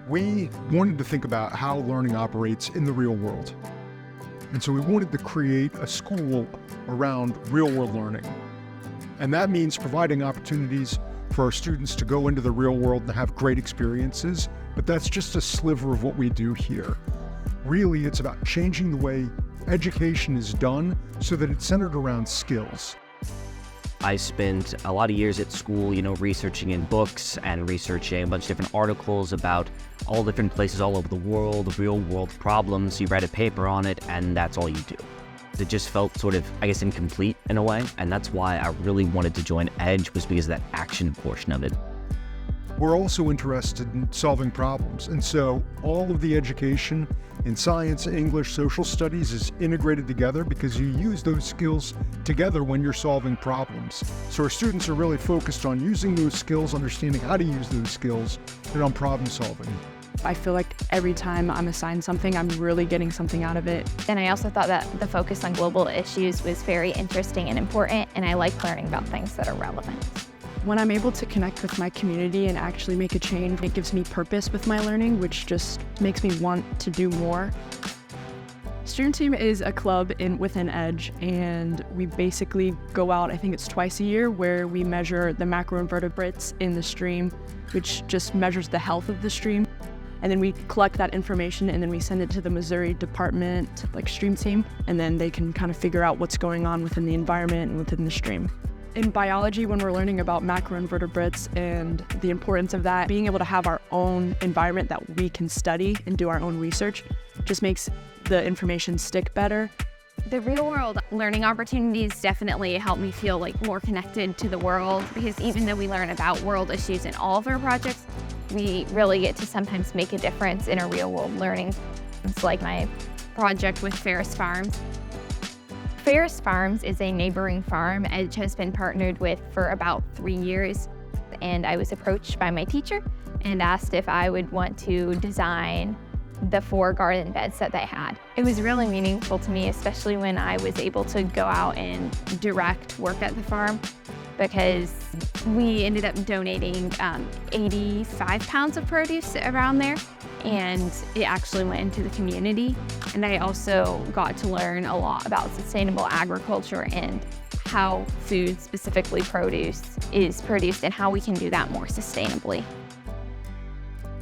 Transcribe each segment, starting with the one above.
We wanted to think about how learning operates in the real world. And so we wanted to create a school around real-world learning. And that means providing opportunities for our students to go into the real world and have great experiences, but that's just a sliver of what we do here. Really, it's about changing the way education is done so that it's centered around skills. I spent a lot of years at school, researching in books and researching a bunch of different articles about all different places all over the world, real world problems. You write a paper on it and that's all you do. It just felt sort of, incomplete in a way. And that's why I really wanted to join EDGE, was because of that action portion of it. We're also interested in solving problems. And so all of the education in science, English, social studies is integrated together because you use those skills together when you're solving problems. So our students are really focused on using those skills, understanding how to use those skills, and on problem solving. I feel like every time I'm assigned something, I'm really getting something out of it. And I also thought that the focus on global issues was very interesting and important, and I like learning about things that are relevant. When I'm able to connect with my community and actually make a change, it gives me purpose with my learning, which just makes me want to do more. Student Team is a club within EDGE, and we basically go out, I think it's twice a year, where we measure the macroinvertebrates in the stream, which just measures the health of the stream. And then we collect that information and then we send it to the Missouri department, like stream team, and then they can kind of figure out what's going on within the environment and within the stream. In biology, when we're learning about macroinvertebrates and the importance of that, being able to have our own environment that we can study and do our own research just makes the information stick better. The real world learning opportunities definitely help me feel more connected to the world, because even though we learn about world issues in all of our projects, we really get to sometimes make a difference in our real world learning. It's like my project with Ferris Farms. Ferris Farms is a neighboring farm EDGE has been partnered with for about 3 years. And I was approached by my teacher and asked if I would want to design the 4 garden beds that they had. It was really meaningful to me, especially when I was able to go out and direct work at the farm, because we ended up donating 85 pounds of produce around there, and it actually went into the community. And I also got to learn a lot about sustainable agriculture and how food, specifically produce, is produced and how we can do that more sustainably.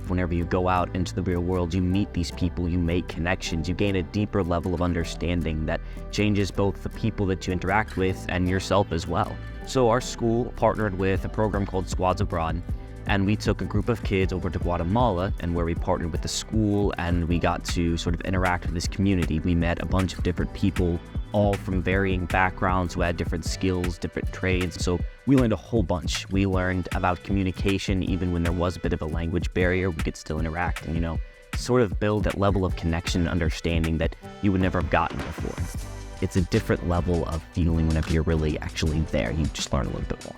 Whenever you go out into the real world, you meet these people, you make connections, you gain a deeper level of understanding that changes both the people that you interact with and yourself as well. So our school partnered with a program called Squads Abroad, and we took a group of kids over to Guatemala, and where we partnered with the school and we got to sort of interact with this community. We met a bunch of different people, all from varying backgrounds, who had different skills, different trades. So we learned a whole bunch. We learned about communication. Even when there was a bit of a language barrier, we could still interact and, sort of build that level of connection and understanding that you would never have gotten before. It's a different level of feeling whenever you're really actually there. You just learn a little bit more.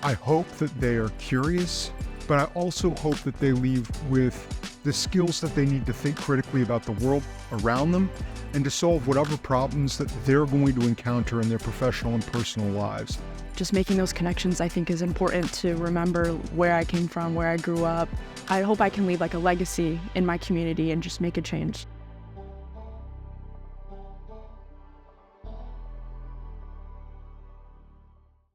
I hope that they are curious, but I also hope that they leave with the skills that they need to think critically about the world around them and to solve whatever problems that they're going to encounter in their professional and personal lives. Just making those connections, I think, is important to remember where I came from, where I grew up. I hope I can leave a legacy in my community and just make a change.